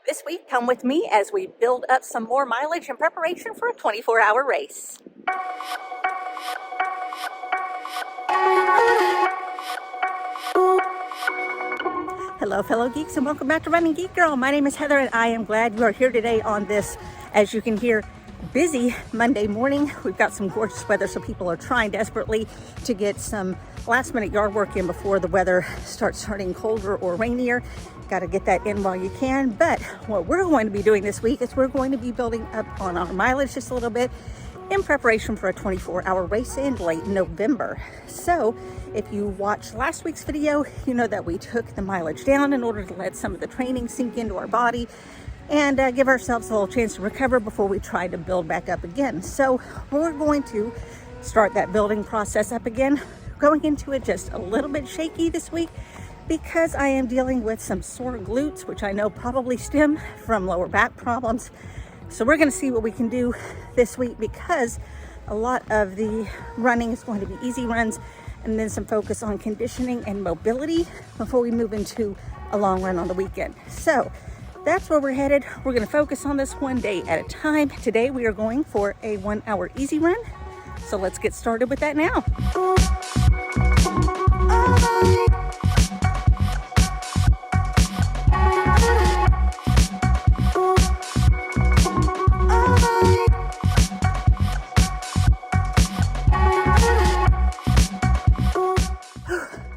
This week, come with me as we build up some more mileage in preparation for a 24-hour race. Hello, fellow geeks, and welcome back to Running Geek Girl. My name is Heather, and I am glad you are here today on this, as you can hear, busy Monday morning. We've got some gorgeous weather, so people are trying desperately to get some last-minute yard work in before the weather starts turning colder or rainier. Got to get that in while you can. But what we're going to be doing this week is we're going to be building up on our mileage just a little bit in preparation for a 24-hour race in late November. So if you watched last week's video, you know that we took the mileage down in order to let some of the training sink into our body and give ourselves a little chance to recover before we try to build back up again. So we're going to start that building process up again, going into it just a little bit shaky this week because I am dealing with some sore glutes, which I know probably stem from lower back problems. So we're going to see what we can do this week because a lot of the running is going to be easy runs and then some focus on conditioning and mobility before we move into a long run on the weekend. So that's where we're headed. We're going to focus on this one day at a time. Today we are going for a 1 hour easy run. So let's get started with that now.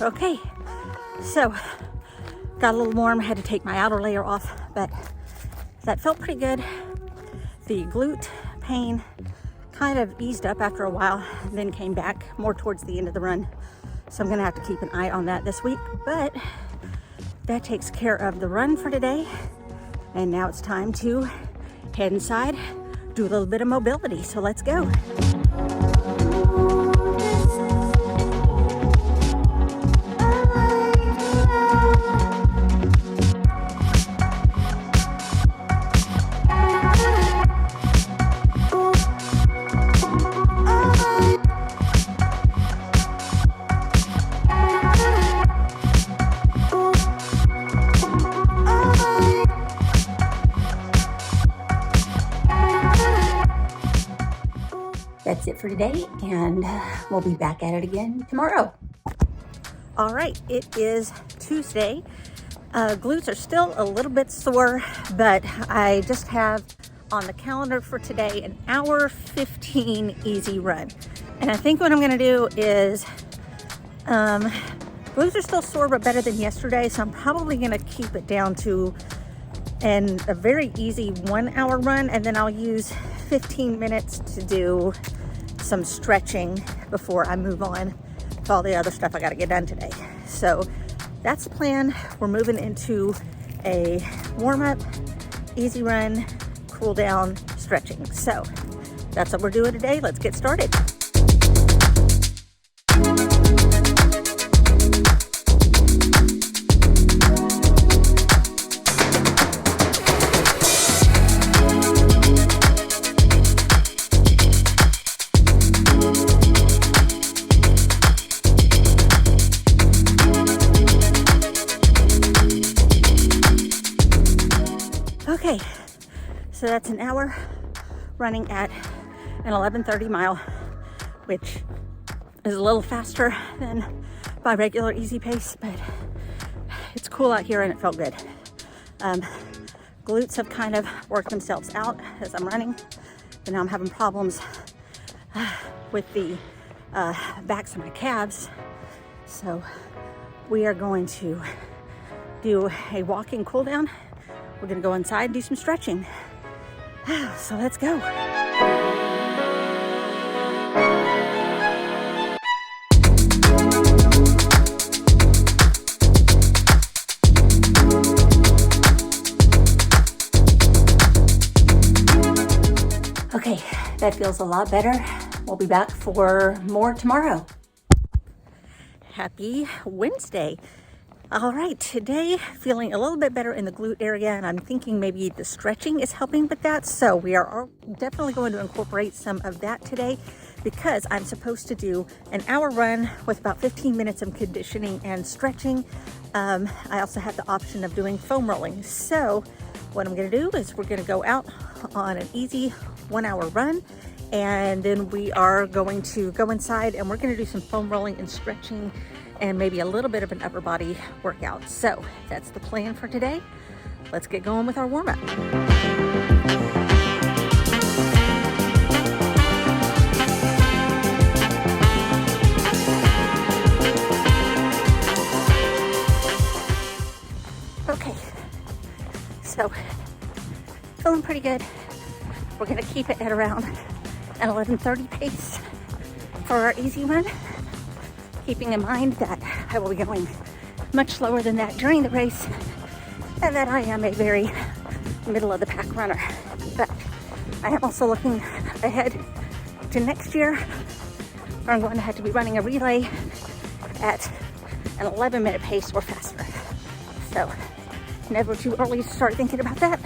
Okay, so got a little warm. I had to take my outer layer off, but that felt pretty good. The glute pain kind of eased up after a while, then came back more towards the end of the run. So I'm gonna have to keep an eye on that this week, but that takes care of the run for today. And now it's time to head inside, do a little bit of mobility. So let's go. That's it for today, and we'll be back at it again tomorrow. All right, it is Tuesday. Glutes are still a little bit sore, but I just have on the calendar for today an hour 15 easy run. And I think what I'm gonna do is, glutes are still sore, but better than yesterday. So I'm probably gonna keep it down to a very easy 1 hour run. And then I'll use 15 minutes to do some stretching before I move on with all the other stuff I got to get done today. So that's the plan. We're moving into a warm-up, easy run, cool down, stretching. So that's what we're doing today. Let's get started. Okay, so that's an hour running at an 11:30 mile, which is a little faster than my regular easy pace, but it's cool out here and it felt good. Glutes have kind of worked themselves out as I'm running, but now I'm having problems with the backs of my calves. So we are going to do a walking cool down. We're gonna go inside and do some stretching. So let's go. Okay, that feels a lot better. We'll be back for more tomorrow. Happy Wednesday. All right, today feeling a little bit better in the glute area, and I'm thinking maybe the stretching is helping with that. So we are definitely going to incorporate some of that today because I'm supposed to do an hour run with about 15 minutes of conditioning and stretching. I also have the option of doing foam rolling. So what I'm gonna do is we're gonna go out on an easy 1 hour run, and then we are going to go inside and we're gonna do some foam rolling and stretching and maybe a little bit of an upper body workout. So that's the plan for today. Let's get going with our warm-up. Okay, so feeling pretty good. We're gonna keep it at around an 11:30 pace for our easy run, keeping in mind that I will be going much slower than that during the race, and that I am a very middle of the pack runner. But I am also looking ahead to next year, where I'm going to have to be running a relay at an 11-minute pace or faster. So never too early to start thinking about that.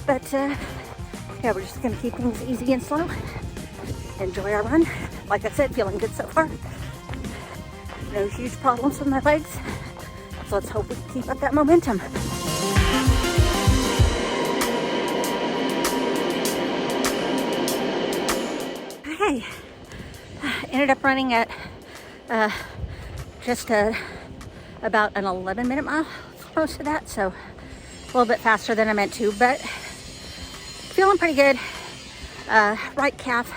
But yeah, we're just gonna keep things easy and slow. Enjoy our run. Like I said, feeling good so far. No huge problems with my legs. So let's hope we can keep up that momentum. Okay, ended up running at just about an 11-minute mile, close to that. So a little bit faster than I meant to, but feeling pretty good. Right calf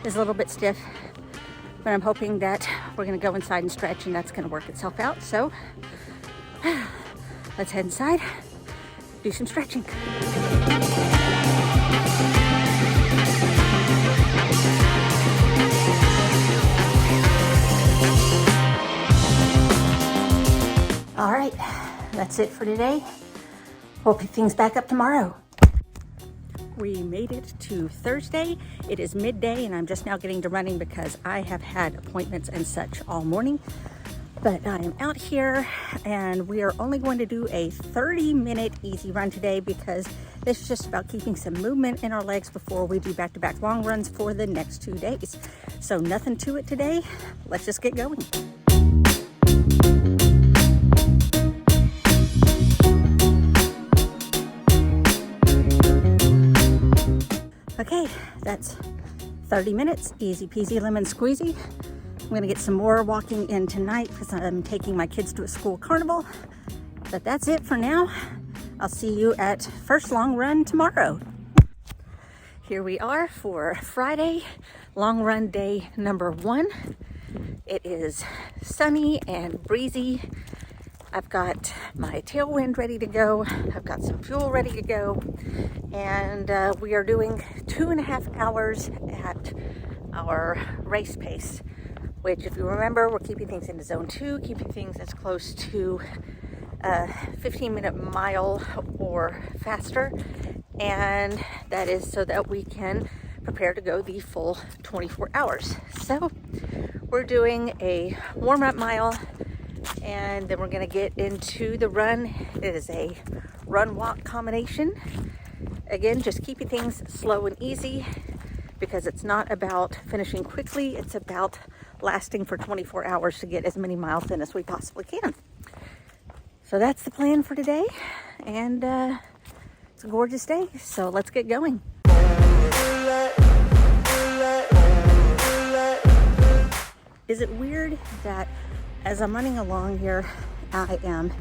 is a little bit stiff, but I'm hoping that we're gonna go inside and stretch and that's gonna work itself out. So let's head inside, do some stretching. All right, that's it for today. We'll pick things back up tomorrow. We made it to Thursday. It is midday and I'm just now getting to running because I have had appointments and such all morning. But I am out here and we are only going to do a 30-minute easy run today because it's just about keeping some movement in our legs before we do back-to-back long runs for the next 2 days. So nothing to it today. Let's just get going. Okay, that's 30 minutes, easy peasy lemon squeezy. I'm gonna get some more walking in tonight because I'm taking my kids to a school carnival. But that's it for now. I'll see you at first long run tomorrow. Here we are for Friday, long run day number 1. It is sunny and breezy. I've got my tailwind ready to go. I've got some fuel ready to go. And we are doing 2.5 hours at our race pace, which if you remember, we're keeping things into zone 2, keeping things as close to 15-minute mile or faster. And that is so that we can prepare to go the full 24 hours. So we're doing a warm-up mile, and then we're gonna get into the run. It is a run-walk combination. Again, just keeping things slow and easy because it's not about finishing quickly, it's about lasting for 24 hours to get as many miles in as we possibly can. So that's the plan for today, and it's a gorgeous day, so let's get going. Is it weird that as I'm running along here, I am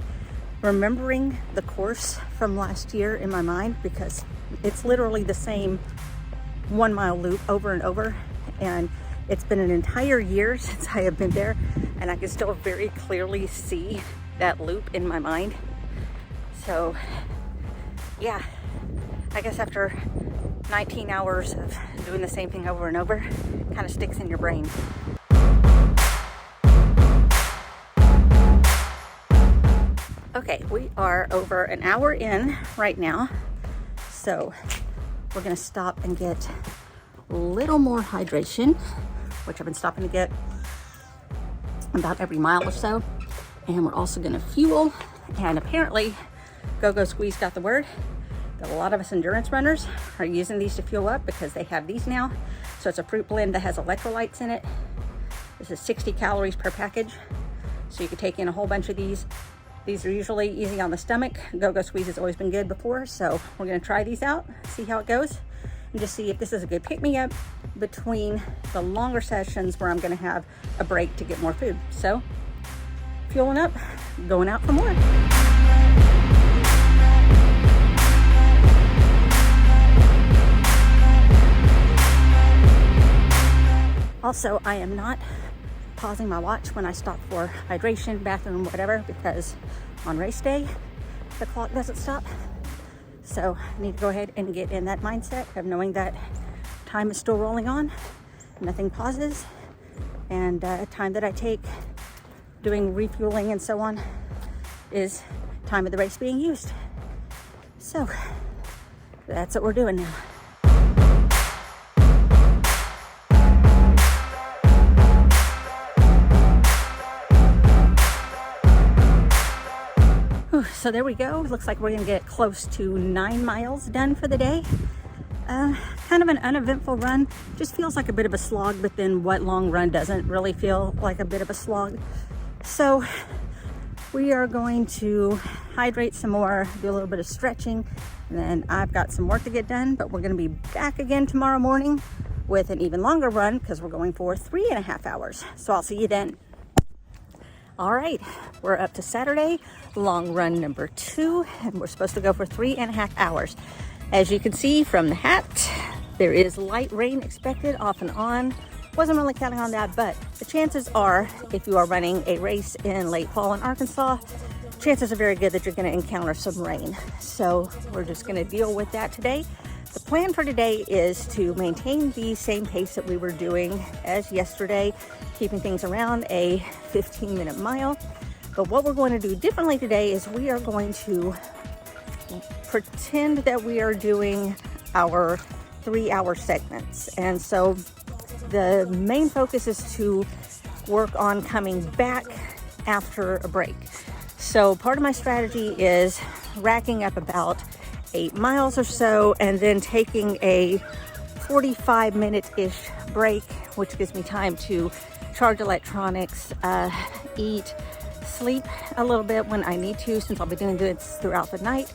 remembering the course from last year in my mind because it's literally the same 1 mile loop over and over, and it's been an entire year since I have been there, and I can still very clearly see that loop in my mind. So yeah, I guess after 19 hours of doing the same thing over and over, it kind of sticks in your brain. Okay, we are over an hour in right now, so we're gonna stop and get a little more hydration, which I've been stopping to get about every mile or so. And we're also gonna fuel, and apparently Go Squeeze got the word that a lot of us endurance runners are using these to fuel up because they have these now. So it's a fruit blend that has electrolytes in it. This is 60 calories per package. So you can take in a whole bunch of these These are usually easy on the stomach. Go-go squeeze has always been good before, so we're gonna try these out, see how it goes, and just see if this is a good pick-me-up between the longer sessions where I'm gonna have a break to get more food. So, fueling up, going out for more. Also, I am not pausing my watch when I stop for hydration, bathroom, whatever, because on race day, the clock doesn't stop. So I need to go ahead and get in that mindset of knowing that time is still rolling on, nothing pauses, and time that I take doing refueling and so on is time of the race being used. So that's what we're doing now. So there we go. Looks like we're gonna get close to 9 miles done for the day. Kind of an uneventful run. Just feels like a bit of a slog, but then what long run doesn't really feel like a bit of a slog? So we are going to hydrate some more, do a little bit of stretching, and then I've got some work to get done, but we're gonna be back again tomorrow morning with an even longer run because we're going for 3.5 hours. So I'll see you then. All right, we're up to Saturday, long run number 2, and we're supposed to go for 3.5 hours. As you can see from the hat, there is light rain expected off and on. Wasn't really counting on that, but the chances are, if you are running a race in late fall in Arkansas, chances are very good that you're gonna encounter some rain. So we're just gonna deal with that today. The plan for today is to maintain the same pace that we were doing as yesterday, keeping things around a 15-minute mile. But what we're going to do differently today is we are going to pretend that we are doing our 3-hour segments. And so the main focus is to work on coming back after a break. So part of my strategy is racking up about 8 miles or so and then taking a 45-minute-ish break, which gives me time to charge electronics, eat, sleep a little bit when I need to, since I'll be doing this throughout the night,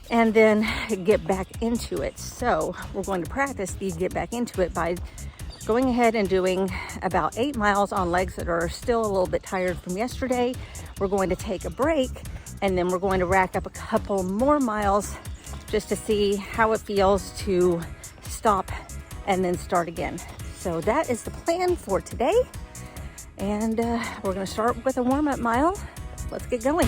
and then get back into it. So we're going to practice the get back into it by going ahead and doing about 8 miles on legs that are still a little bit tired from yesterday. We're going to take a break, and then we're going to rack up a couple more miles just to see how it feels to stop and then start again. So that is the plan for today. And we're gonna start with a warm-up mile. Let's get going.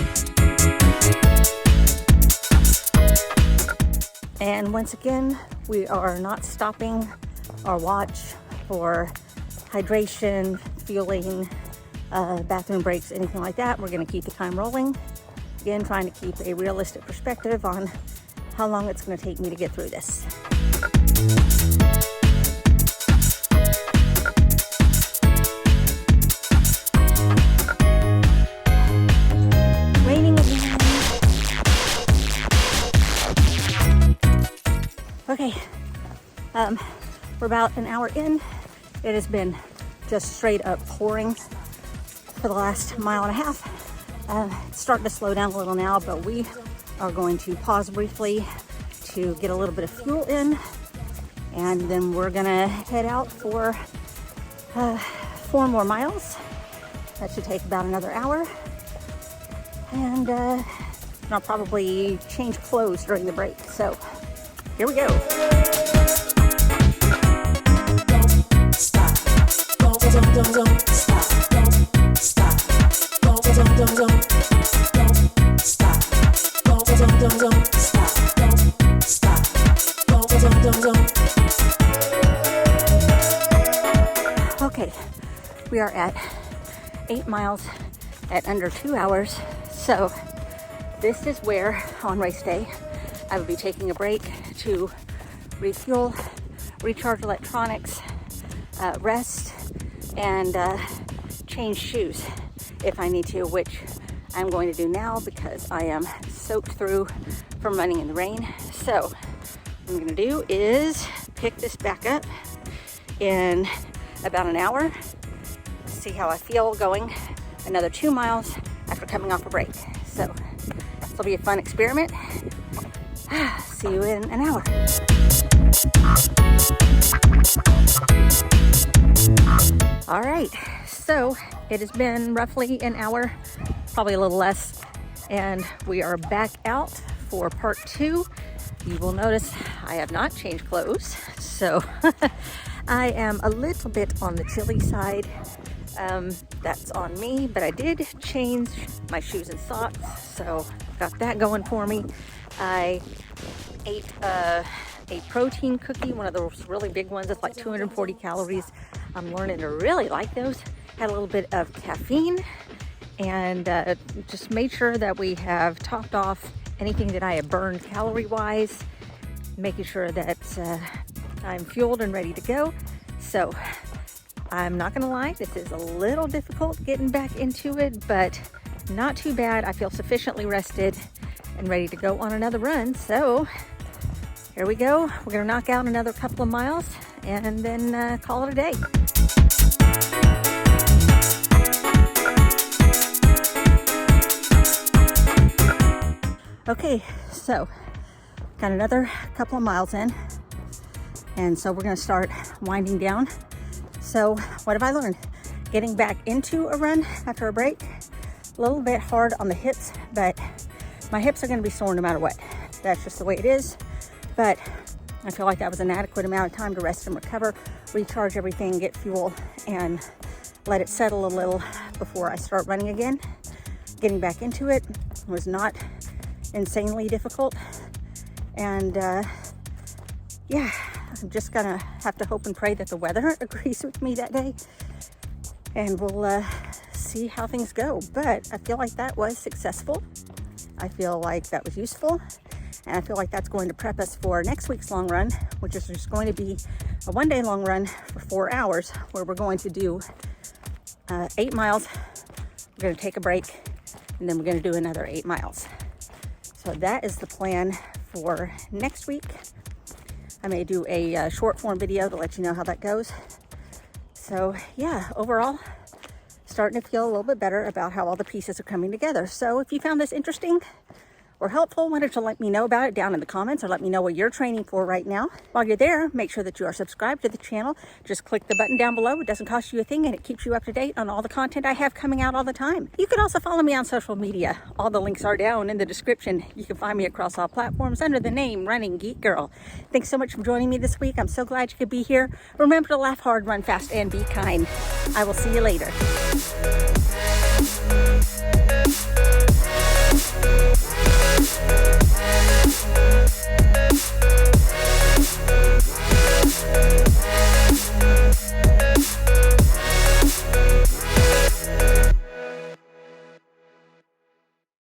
And once again, we are not stopping our watch for hydration, fueling, bathroom breaks, anything like that. We're gonna keep the time rolling. Again, trying to keep a realistic perspective on how long it's gonna take me to get through this. Raining again. Okay, we're about an hour in. It has been just straight up pouring for the last 1.5 miles. It's starting to slow down a little now, but we are going to pause briefly to get a little bit of fuel in, and then we're gonna head out for 4 more miles. That should take about another hour, and I'll probably change clothes during the break. So here we go. Don't stop. Don't stop. Don't stop. Don't stop. Don't stop. Don't stop. Okay, we are at 8 miles at under 2 hours. So this is where on race day I will be taking a break to refuel, recharge electronics, rest, and change shoes if I need to, which I'm going to do now because I am soaked through from running in the rain. So what I'm going to do is pick this back up in about an hour, see how I feel going another 2 miles after coming off a break. So this will be a fun experiment. See you in an hour. All right, so it has been roughly an hour, probably a little less, and we are back out for part 2. You will notice I have not changed clothes, so I am a little bit on the chilly side. That's on me, but I did change my shoes and socks, so got that going for me. I ate a protein cookie, one of those really big ones. It's like 240 calories. I'm learning to really like those. Had a little bit of caffeine, and just made sure that we have topped off anything that I have burned calorie-wise, making sure that I'm fueled and ready to go. So I'm not gonna lie, this is a little difficult getting back into it, but not too bad. I feel sufficiently rested and ready to go on another run. So here we go. We're gonna knock out another couple of miles and then call it a day. Okay, so got another couple of miles in, and so we're gonna start winding down. So what have I learned? Getting back into a run after a break, a little bit hard on the hips, but my hips are gonna be sore no matter what. That's just the way it is. But I feel like that was an adequate amount of time to rest and recover, recharge everything, get fuel, and let it settle a little before I start running again. Getting back into it was not insanely difficult. And yeah, I'm just gonna have to hope and pray that the weather agrees with me that day, and we'll see how things go. But I feel like that was successful. I feel like that was useful, and I feel like that's going to prep us for next week's long run, which is just going to be a one-day long run for 4 hours, where we're going to do 8 miles. We're going to take a break, and then we're going to do another 8 miles. So that is the plan for next week. I may do a short form video to let you know how that goes. So yeah, overall, starting to feel a little bit better about how all the pieces are coming together. So if you found this interesting or helpful, why don't you let me know about it down in the comments, or let me know what you're training for right now. While you're there, make sure that you are subscribed to the channel. Just click the button down below. It doesn't cost you a thing, and it keeps you up to date on all the content I have coming out all the time. You can also follow me on social media. All the links are down in the description. You can find me across all platforms under the name Running Geek Girl. Thanks so much for joining me this week. I'm so glad you could be here. Remember to laugh hard, run fast, and be kind. I will see you later.